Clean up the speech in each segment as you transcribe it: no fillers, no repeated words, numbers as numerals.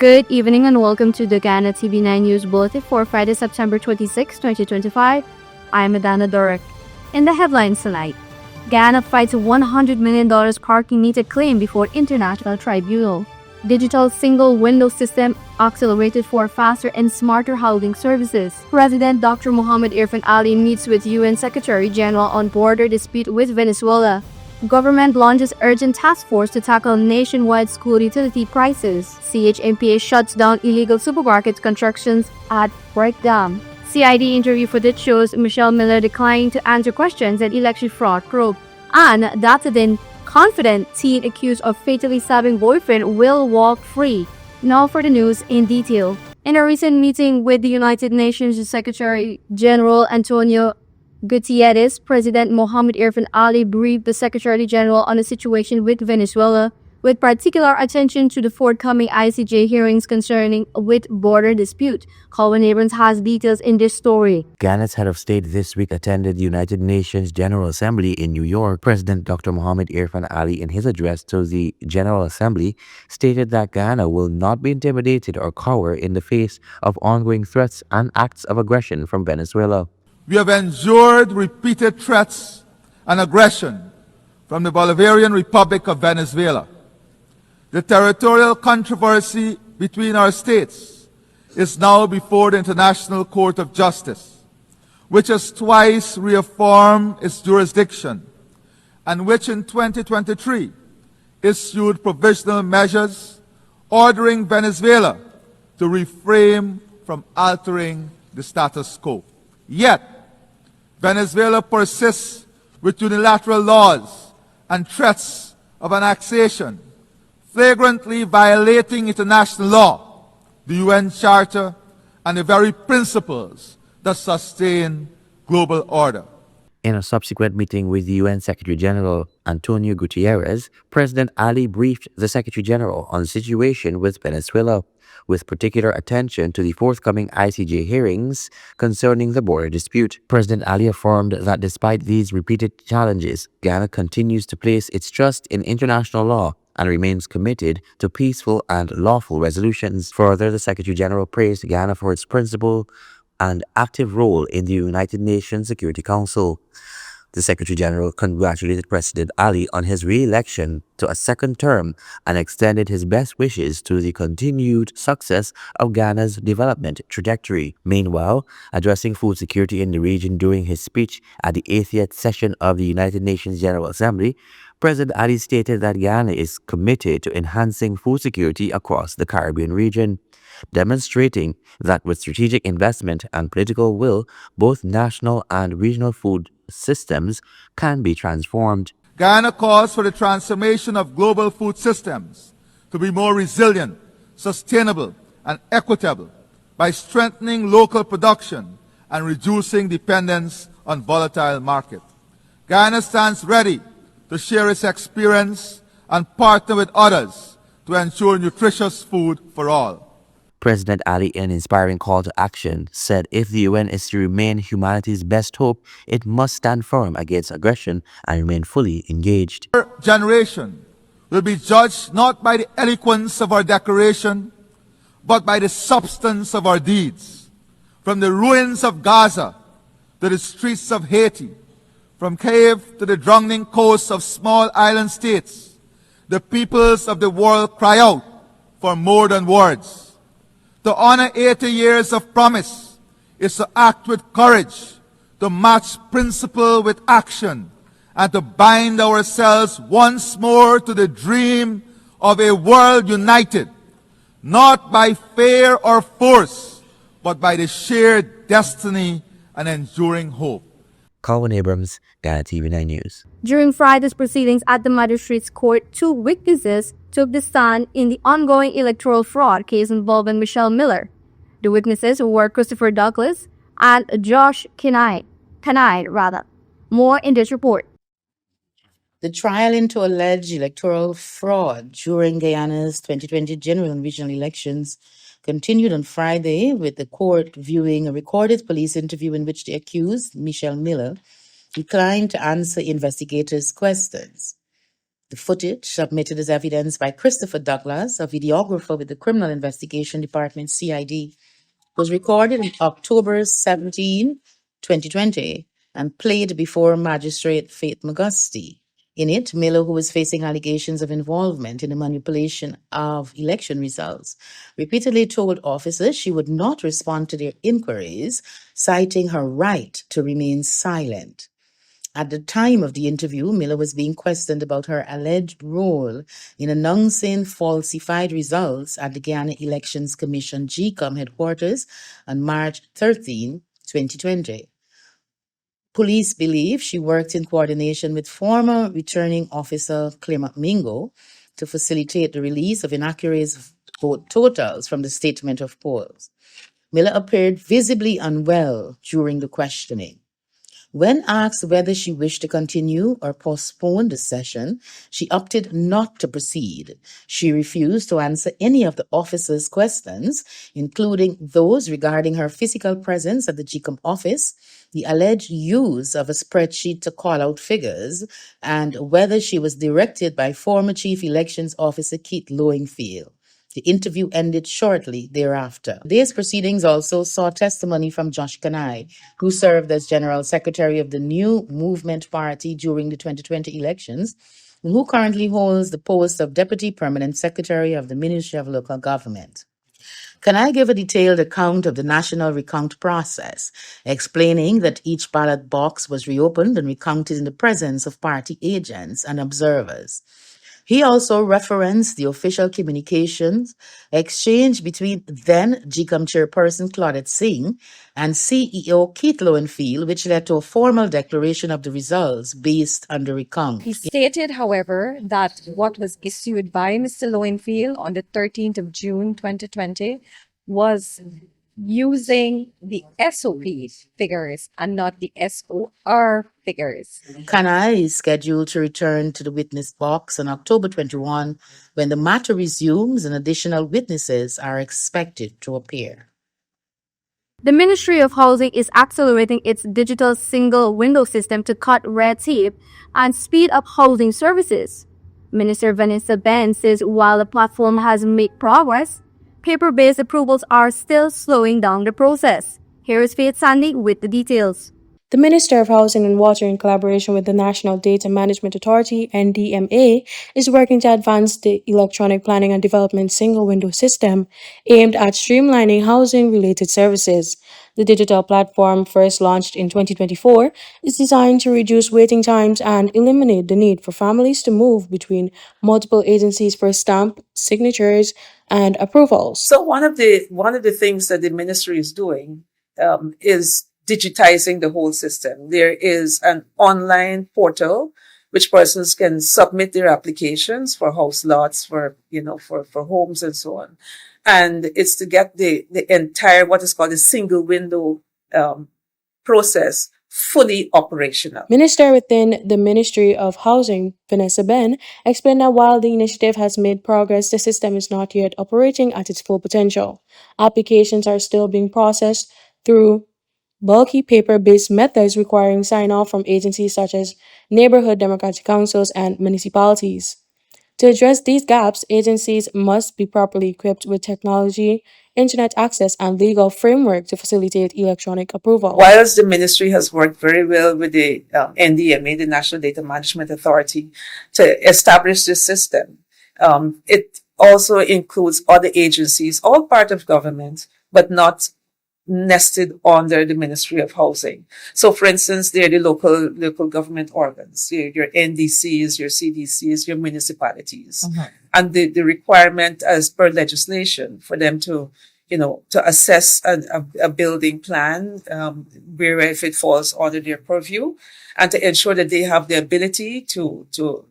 Good evening and welcome to the Ghana TV9 News Bulletin for Friday, September 26, 2025. I'm Adana Dorek. In the headlines tonight, Ghana fights $100 million parking meter claim before international tribunal. Digital single window system accelerated for faster and smarter housing services. President Dr. Mohamed Irfan Ali meets with UN Secretary General on border dispute with Venezuela. Government launches urgent task force to tackle nationwide school utility prices. CHMPA shuts down illegal supermarket constructions at Breakdown. CID interview footage shows Michelle Miller declining to answer questions at election fraud probe. And Datadin confident teen accused of fatally stabbing boyfriend will walk free. Now for the news in detail. In a recent meeting with the United Nations Secretary General Antonio Gutierrez, President Mohamed Irfan Ali briefed the Secretary General on the situation with Venezuela, with particular attention to the forthcoming ICJ hearings concerning with border dispute. Colin Abrams has details in this story. Ghana's head of state this week attended the United Nations General Assembly in New York. President Dr. Mohamed Irfan Ali, in his address to the General Assembly, stated that Ghana will not be intimidated or cower in the face of ongoing threats and acts of aggression from Venezuela. We have endured repeated threats and aggression from the Bolivarian Republic of Venezuela. The territorial controversy between our states is now before the International Court of Justice, which has twice reaffirmed its jurisdiction and which in 2023 issued provisional measures ordering Venezuela to refrain from altering the status quo. Yet, Venezuela persists with unilateral laws and threats of annexation, flagrantly violating international law, the UN Charter, and the very principles that sustain global order. In a subsequent meeting with the UN Secretary General Antonio Gutierrez, President Ali briefed the Secretary General on the situation with Venezuela, with particular attention to the forthcoming ICJ hearings concerning the border dispute. President Ali affirmed that despite these repeated challenges, Ghana continues to place its trust in international law and remains committed to peaceful and lawful resolutions. Further, the Secretary General praised Ghana for its principled and active role in the United Nations Security Council. The Secretary General congratulated President Ali on his re-election to a second term and extended his best wishes to the continued success of Ghana's development trajectory. Meanwhile, addressing food security in the region during his speech at the 80th session of the United Nations General Assembly, President Ali stated that Ghana is committed to enhancing food security across the Caribbean region, demonstrating that with strategic investment and political will, both national and regional food systems can be transformed. Ghana calls for the transformation of global food systems to be more resilient, sustainable, and equitable by strengthening local production and reducing dependence on volatile markets. Ghana stands ready to share its experience and partner with others to ensure nutritious food for all. President Ali, in an inspiring call to action, said if the UN is to remain humanity's best hope, it must stand firm against aggression and remain fully engaged. Our generation will be judged not by the eloquence of our declaration, but by the substance of our deeds. From the ruins of Gaza to the streets of Haiti, from Kiev to the drowning coasts of small island states, the peoples of the world cry out for more than words. To honor 80 years of promise is to act with courage, to match principle with action, and to bind ourselves once more to the dream of a world united, not by fear or force, but by the shared destiny and enduring hope. Colin Abrams, Ghana TV9 News. During Friday's proceedings at the Magistrates Court, two witnesses took the stand in the ongoing electoral fraud case involving Michelle Miller. The witnesses were Christopher Douglas and Josh Canine. More in this report. The trial into alleged electoral fraud during Guyana's 2020 general and regional elections continued on Friday, with the court viewing a recorded police interview in which the accused, Michelle Miller, declined to answer investigators' questions. The footage, submitted as evidence by Christopher Douglas, a videographer with the Criminal Investigation Department CID, was recorded on October 17, 2020, and played before Magistrate Faith Magusti. In it, Miller, who was facing allegations of involvement in the manipulation of election results, repeatedly told officers she would not respond to their inquiries, citing her right to remain silent. At the time of the interview, Miller was being questioned about her alleged role in announcing falsified results at the Guyana Elections Commission GCOM headquarters on March 13, 2020. Police believe she worked in coordination with former returning officer Claire McMingo to facilitate the release of inaccurate vote totals from the statement of polls. Miller appeared visibly unwell during the questioning. When asked whether she wished to continue or postpone the session, she opted not to proceed. She refused to answer any of the officers' questions, including those regarding her physical presence at the GCOM office, the alleged use of a spreadsheet to call out figures, and whether she was directed by former Chief Elections Officer Keith Lowingfield. The interview ended shortly thereafter. Today's proceedings also saw testimony from Josh Kanai, who served as General Secretary of the New Movement Party during the 2020 elections, and who currently holds the post of Deputy Permanent Secretary of the Ministry of Local Government. Kanai gave a detailed account of the national recount process, explaining that each ballot box was reopened and recounted in the presence of party agents and observers. He also referenced the official communications exchange between then GCOM chairperson Claudette Singh and CEO Keith Lowenfield, which led to a formal declaration of the results based on the recount. He stated, however, that what was issued by Mr. Lowenfield on the 13th of June 2020 was using the SOP figures and not the SOR figures. Kanai is scheduled to return to the witness box on October 21 when the matter resumes and additional witnesses are expected to appear. The Ministry of Housing is accelerating its digital single window system to cut red tape and speed up housing services. Minister Vanessa Ben says while the platform has made progress, paper-based approvals are still slowing down the process. Here is Faith Sandy with the details. The Minister of Housing and Water, in collaboration with the National Data Management Authority, NDMA, is working to advance the electronic planning and development single window system aimed at streamlining housing-related services. The digital platform, first launched in 2024, is designed to reduce waiting times and eliminate the need for families to move between multiple agencies for stamp, signatures, and approvals. So one of the things that the ministry is doing is digitizing the whole system. There is an online portal which persons can submit their applications for house lots, for homes and so on. And it's to get the entire, what is called a single window process fully operational. Minister within the Ministry of Housing, Vanessa Ben, explained that while the initiative has made progress, the system is not yet operating at its full potential. Applications are still being processed through bulky paper-based methods requiring sign-off from agencies such as neighborhood democratic councils and municipalities. To address these gaps, agencies must be properly equipped with technology, internet access, and legal framework to facilitate electronic approval. Whilst the ministry has worked very well with the NDMA, the National Data Management Authority, to establish this system, it also includes other agencies, all part of government, but not nested under the Ministry of Housing. So, for instance, they're the local government organs, your NDCs, your CDCs, your municipalities. And the requirement as per legislation for them to assess a building plan, where if it falls under their purview, and to ensure that they have the ability to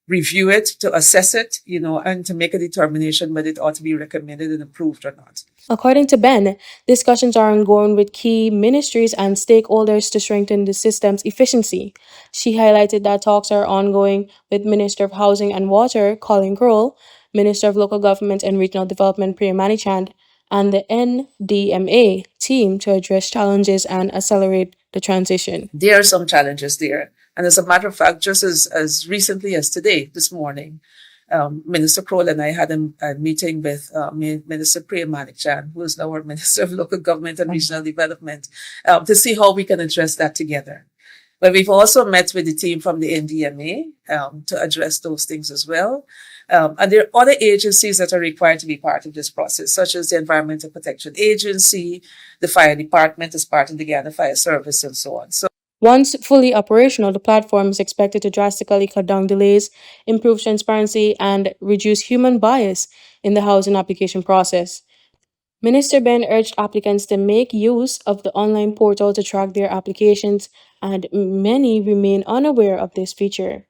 review it, to assess it, and to make a determination whether it ought to be recommended and approved or not. According to Ben, discussions are ongoing with key ministries and stakeholders to strengthen the system's efficiency. She highlighted that talks are ongoing with Minister of Housing and Water, Colin Kroll, Minister of Local Government and Regional Development, Priya Manichand, and the NDMA team to address challenges and accelerate the transition. There are some challenges there. And as a matter of fact, just as recently as today, this morning, Minister Kroll and I had a meeting with Minister Priya Manikchan, who is now our Minister of Local Government and Regional Development, to see how we can address that together. But we've also met with the team from the NDMA to address those things as well. And there are other agencies that are required to be part of this process, such as the Environmental Protection Agency, the Fire Department as part of the Guyana Fire Service, and so on. So Once fully operational, the platform is expected to drastically cut down delays, improve transparency, and reduce human bias in the housing application process. Minister Ben urged applicants to make use of the online portal to track their applications, and many remain unaware of this feature.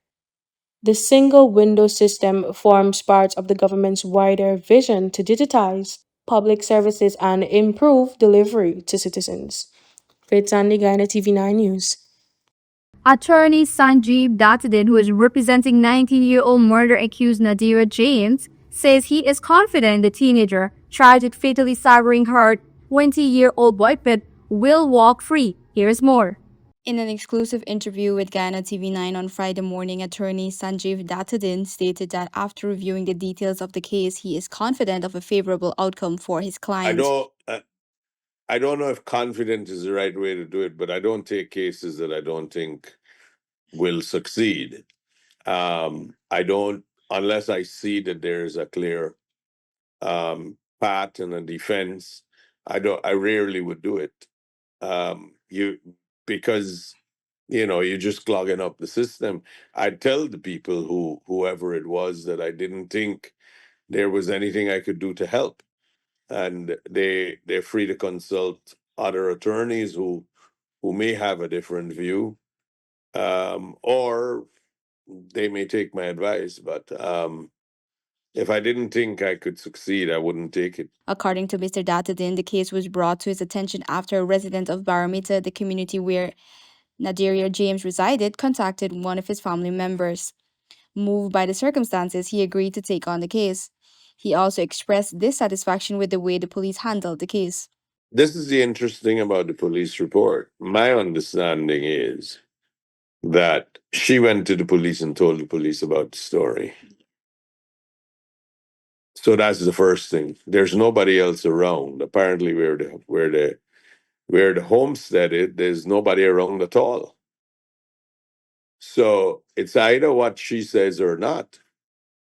The single window system forms part of the government's wider vision to digitize public services and improve delivery to citizens. Faith Sandy, Guyana TV9 News. Attorney Sanjeev Dattadin, who is representing 19-year-old murder-accused Nadira James, says he is confident the teenager, charged with fatally stabbing her 20-year-old boyfriend, will walk free. Here's more. In an exclusive interview with Guyana TV9 on Friday morning, attorney Sanjeev Dattadin stated that after reviewing the details of the case, he is confident of a favorable outcome for his client. I don't know if confident is the right way to do it, but I don't take cases that I don't think will succeed. I don't, unless I see that there's a clear path and a defense. I rarely would do it. Because you're just clogging up the system. I tell the people whoever it was that I didn't think there was anything I could do to help, and they're free to consult other attorneys who may have a different view, or they may take my advice. But if I didn't think I could succeed, I wouldn't take it. According to Mr. Dattadin, the case was brought to his attention after a resident of Barometer, the community where Nadira James resided, contacted one of his family members. Moved by the circumstances, he agreed to take on the case. He also expressed dissatisfaction with the way the police handled the case. This is the interesting about the police report. My understanding is that she went to the police and told the police about the story. So that's the first thing. There's nobody else around. Apparently, where the homestead is, there's nobody around at all. So it's either what she says or not.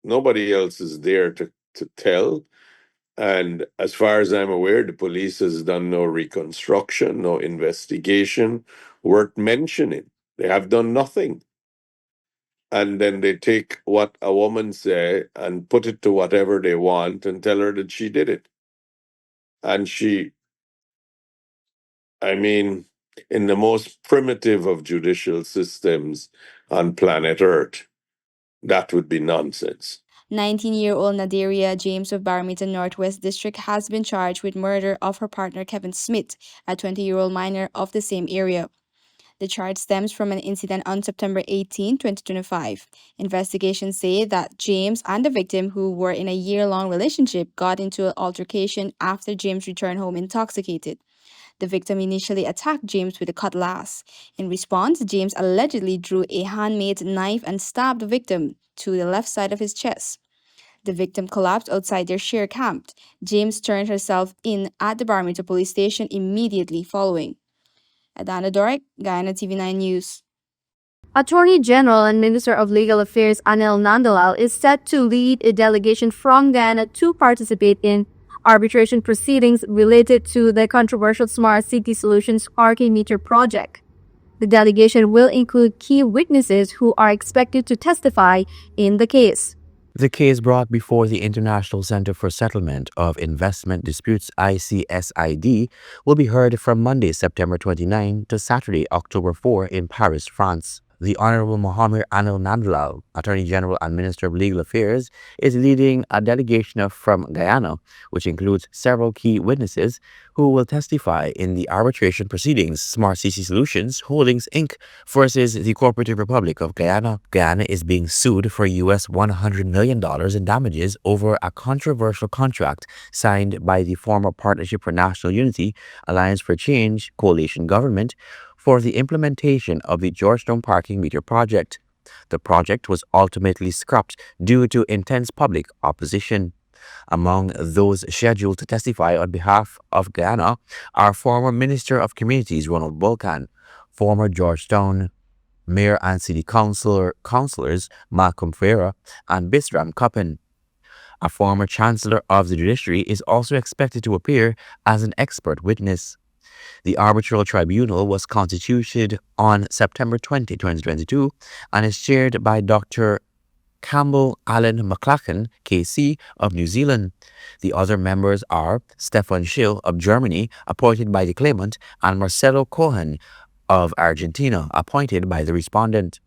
Nobody else is there to tell. And as far as I'm aware, the police has done no reconstruction, no investigation worth mentioning. They have done nothing. And then they take what a woman say and put it to whatever they want and tell her that she did it. And in the most primitive of judicial systems on planet Earth, that would be nonsense. 19-year-old Nadira James of Barometer Northwest District has been charged with murder of her partner Kevin Smith, a 20-year-old minor of the same area. The charge stems from an incident on September 18, 2025. Investigations say that James and the victim, who were in a year-long relationship, got into an altercation after James returned home intoxicated. The victim initially attacked James with a cutlass. In response, James allegedly drew a handmade knife and stabbed the victim to the left side of his chest. The victim collapsed outside their share camp. James turned herself in at the Barometer police station immediately following. Adana Dorek, Guyana TV9 News. Attorney General and Minister of Legal Affairs Anil Nandalal is set to lead a delegation from Guyana to participate in arbitration proceedings related to the controversial Smart City Solutions Archimeter project. The delegation will include key witnesses who are expected to testify in the case. The case brought before the International Center for Settlement of Investment Disputes ICSID will be heard from Monday, September 29 to Saturday, October 4 in Paris, France. The Honorable Mohammed Anil Nandalal, Attorney General and Minister of Legal Affairs, is leading a delegation from Guyana, which includes several key witnesses who will testify in the arbitration proceedings. Smart City Solutions Holdings Inc. versus the Cooperative Republic of Guyana. Guyana is being sued for US $100 million in damages over a controversial contract signed by the former Partnership for National Unity, Alliance for Change coalition government for the implementation of the Georgetown parking meter project. The project was ultimately scrapped due to intense public opposition. Among those scheduled to testify on behalf of Guyana are former Minister of Communities Ronald Vulcan, former Georgetown Mayor and City Councilors Malcolm Ferreira and Bisram Cuppen. A former Chancellor of the Judiciary is also expected to appear as an expert witness. The arbitral tribunal was constituted on September 20, 2022, and is chaired by Dr. Campbell Allen McLachlan, KC, of New Zealand. The other members are Stefan Schill of Germany, appointed by the claimant, and Marcelo Cohen of Argentina, appointed by the respondent.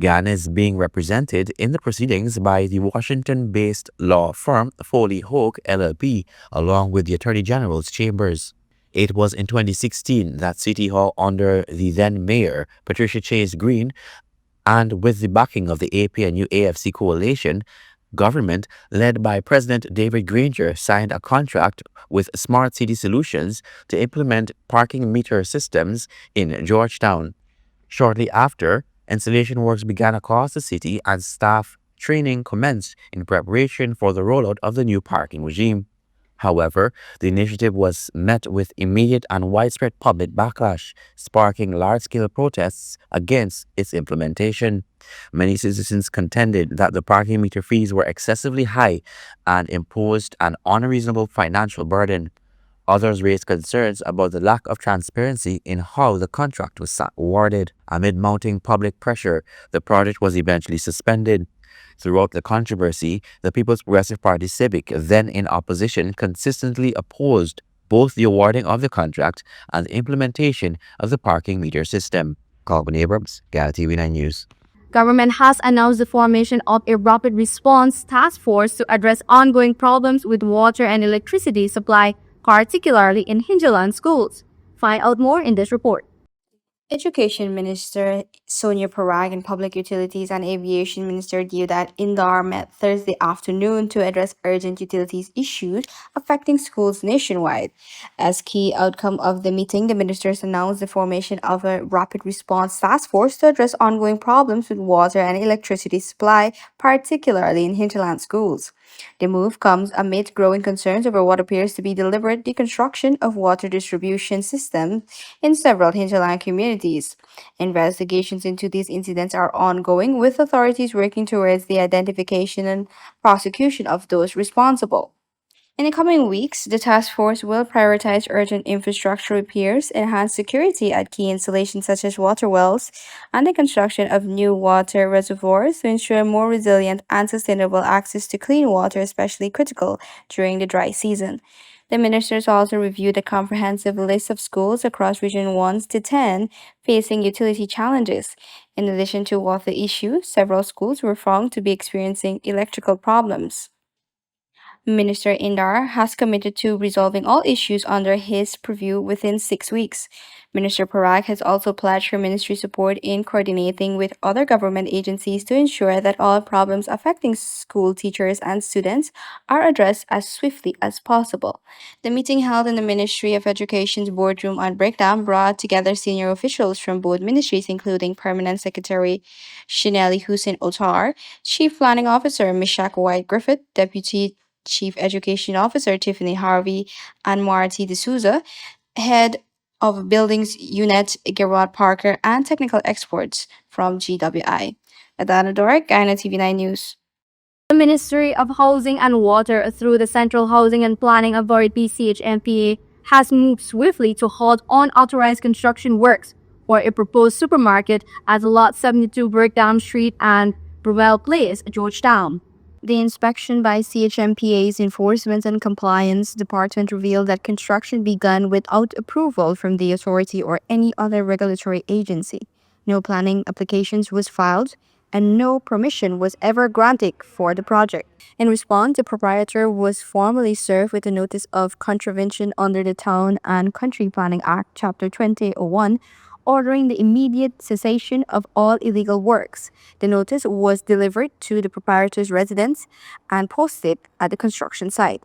Guyana is being represented in the proceedings by the Washington-based law firm Foley Hoke LLP, along with the Attorney General's chambers. It was in 2016 that City Hall, under the then mayor Patricia Chase Green, and with the backing of the APNU AFC coalition, government led by President David Granger signed a contract with Smart City Solutions to implement parking meter systems in Georgetown. Shortly after, installation works began across the city and staff training commenced in preparation for the rollout of the new parking regime. However, the initiative was met with immediate and widespread public backlash, sparking large-scale protests against its implementation. Many citizens contended that the parking meter fees were excessively high and imposed an unreasonable financial burden. Others raised concerns about the lack of transparency in how the contract was awarded. Amid mounting public pressure, the project was eventually suspended. Throughout the controversy, the People's Progressive Party Civic, then in opposition, consistently opposed both the awarding of the contract and the implementation of the parking meter system. Calvin Abrams, Gala TV9 News. Government has announced the formation of a rapid response task force to address ongoing problems with water and electricity supply, particularly in hinterland schools. Find out more in this report. Education Minister Sonia Parag and Public Utilities and Aviation Minister Deodat Indar met Thursday afternoon to address urgent utilities issues affecting schools nationwide. As key outcome of the meeting, the ministers announced the formation of a rapid response task force to address ongoing problems with water and electricity supply, particularly in hinterland schools. The move comes amid growing concerns over what appears to be deliberate deconstruction of water distribution systems in several hinterland communities. Investigations into these incidents are ongoing, with authorities working towards the identification and prosecution of those responsible. In the coming weeks, the task force will prioritize urgent infrastructure repairs, enhance security at key installations such as water wells, and the construction of new water reservoirs to ensure more resilient and sustainable access to clean water, especially critical during the dry season. The ministers also reviewed a comprehensive list of schools across Region 1 to 10 facing utility challenges. In addition to water issues, several schools were found to be experiencing electrical problems. Minister Indar has committed to resolving all issues under his purview within 6 weeks. Minister Parag has also pledged her ministry support in coordinating with other government agencies to ensure that all problems affecting school teachers and students are addressed as swiftly as possible. The meeting held in the Ministry of Education's boardroom on Breakdown brought together senior officials from both ministries, including Permanent Secretary Shineli Hussein Otar, Chief Planning Officer Mishak White Griffith, Deputy Chief Education Officer Tiffany Harvey, and Marty D'Souza, Head of Buildings Unit Gerard Parker, and technical experts from GWI. Adana Dorek, Guyana TV9 News. The Ministry of Housing and Water, through the Central Housing and Planning Authority CHMPA, has moved swiftly to halt unauthorized construction works for a proposed supermarket at Lot 72 Breakdown Street and Brewell Place, Georgetown. The inspection by CHMPA's Enforcement and Compliance Department revealed that construction began without approval from the authority or any other regulatory agency. No planning applications was filed, and no permission was ever granted for the project. In response, the proprietor was formally served with a notice of contravention under the Town and Country Planning Act, Chapter 2001, ordering the immediate cessation of all illegal works. The notice was delivered to the proprietor's residence and posted at the construction site.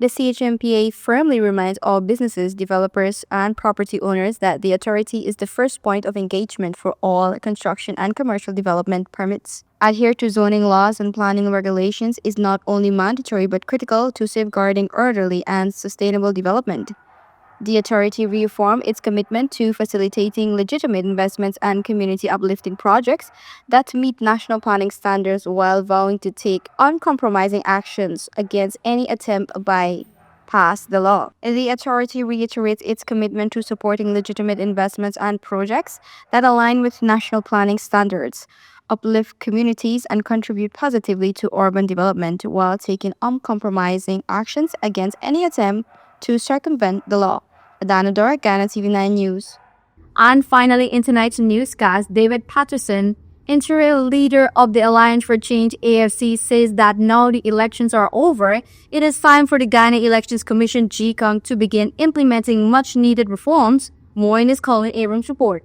The CHMPA firmly reminds all businesses, developers, and property owners that the authority is the first point of engagement for all construction and commercial development permits. Adhere to zoning laws and planning regulations is not only mandatory but critical to safeguarding orderly and sustainable development. The authority reaffirmed its commitment to facilitating legitimate investments and community uplifting projects that meet national planning standards while vowing to take uncompromising actions against any attempt by pass the law. The authority reiterates its commitment to supporting legitimate investments and projects that align with national planning standards, uplift communities, and contribute positively to urban development while taking uncompromising actions against any attempt to circumvent the law. Adana Dora, Ghana TV9 News. And finally, in tonight's newscast, David Patterson, interim leader of the Alliance for Change AFC, says that now the elections are over, it is time for the Ghana Elections Commission GCOM to begin implementing much-needed reforms. More in his Colin Abrams report.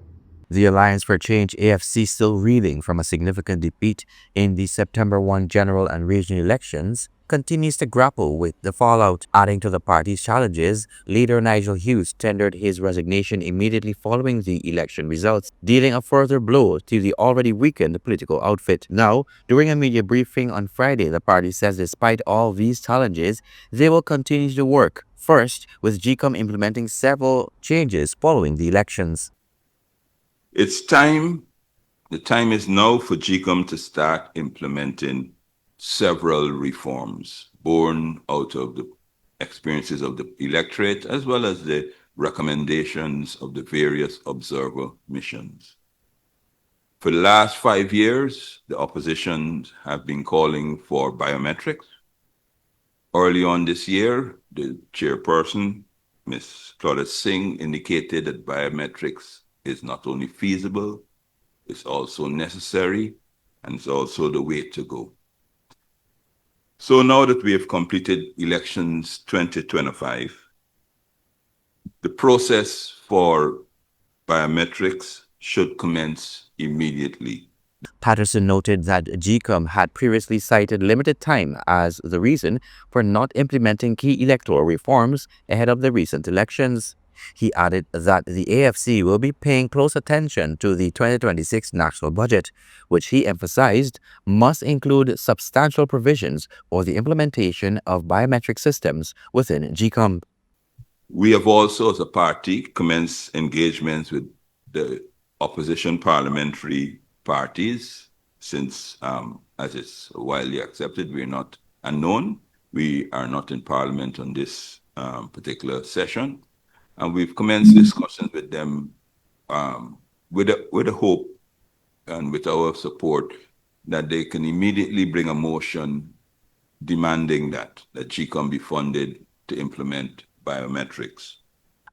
The Alliance for Change AFC, still reeling from a significant defeat in the September 1 general and regional elections, continues to grapple with the fallout. Adding to the party's challenges, leader Nigel Hughes tendered his resignation immediately following the election results, dealing a further blow to the already weakened political outfit. Now, during a media briefing on Friday, the party says despite all these challenges, they will continue to work, first with GCOM implementing several changes following the elections. It's time, the time is now for GCOM to start implementing several reforms born out of the experiences of the electorate as well as the recommendations of the various observer missions. For the last 5 years, the opposition have been calling for biometrics. Early on this year, the chairperson, Ms. Claudette Singh, indicated that biometrics is not only feasible, it's also necessary, and it's also the way to go. So now that we have completed elections 2025, the process for biometrics should commence immediately. Patterson noted that GCOM had previously cited limited time as the reason for not implementing key electoral reforms ahead of the recent elections. He added that the AFC will be paying close attention to the 2026 national budget, which he emphasized must include substantial provisions for the implementation of biometric systems within GCOM. We have also, as a party, commenced engagements with the opposition parliamentary parties since, as it's widely accepted, we're not unknown. We are not in parliament on this particular session. And we've commenced discussions with them with a hope and with our support that they can immediately bring a motion demanding that GCOM be funded to implement biometrics.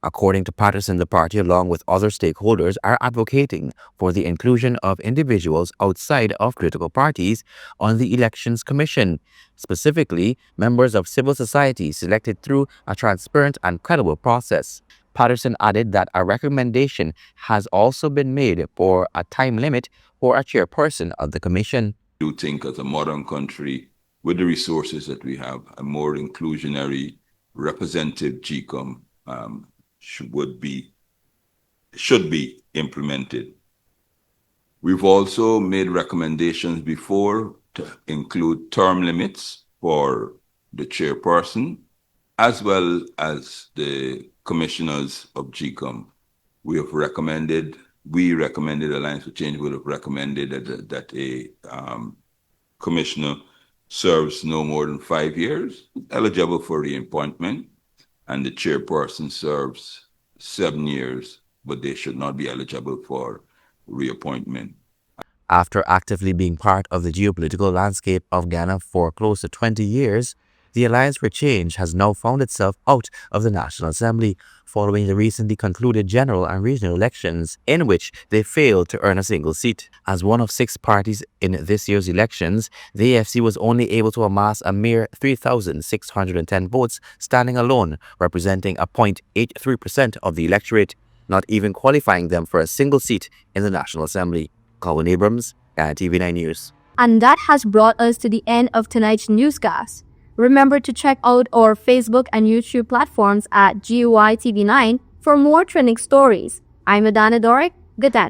According to Patterson, the party, along with other stakeholders, are advocating for the inclusion of individuals outside of critical parties on the Elections Commission, specifically members of civil society selected through a transparent and credible process. Patterson added that a recommendation has also been made for a time limit for a chairperson of the commission. I do think as a modern country, with the resources that we have, a more inclusionary, representative GCOM should be implemented. We've also made recommendations before to include term limits for the chairperson as well as the commissioners of GCOM. We recommended, Alliance for Change would have recommended that a commissioner serves no more than 5 years, eligible for reappointment, and the chairperson serves 7 years, but they should not be eligible for reappointment. After actively being part of the geopolitical landscape of Ghana for close to 20 years, the Alliance for Change has now found itself out of the National Assembly following the recently concluded general and regional elections, in which they failed to earn a single seat. As one of 6 parties in this year's elections, the AFC was only able to amass a mere 3,610 votes, standing alone, representing a 0.83% of the electorate, not even qualifying them for a single seat in the National Assembly. Colin Abrams, TV9 News. And that has brought us to the end of tonight's newscast. Remember to check out our Facebook and YouTube platforms at GUI TV9 for more trending stories. I'm Adana Doric. Good day.